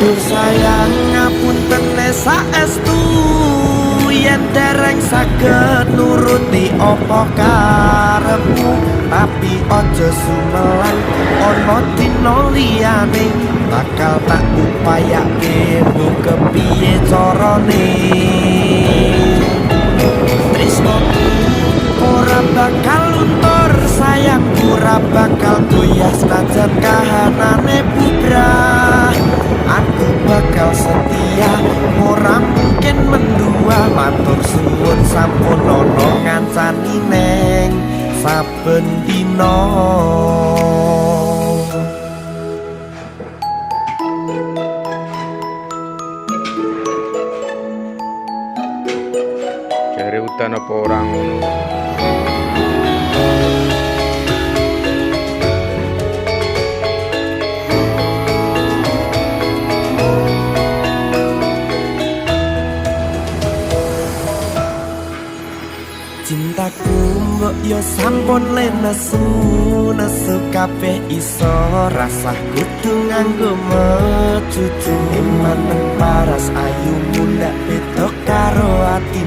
Duh sayang ngapunten saestu yen dereng saged nuruti apa karepmu, tapi aja sumelan ana dina liyane bakal tak upayake mbok kepiye carane. Tresnoku ora bakal luntur, sayangku ora bakal goyah senajan kahanane bubrah. Aku bakal setia, ora mungkin mendua. Matur suwun sampun ana ngancani neng saben dina. Jare udan apa ora ngono. Cintaku mbok yo sampun nesu nesu kabeh iso rasah kudu nganggo mecucu. Iman paras ayu mundak beda karo ati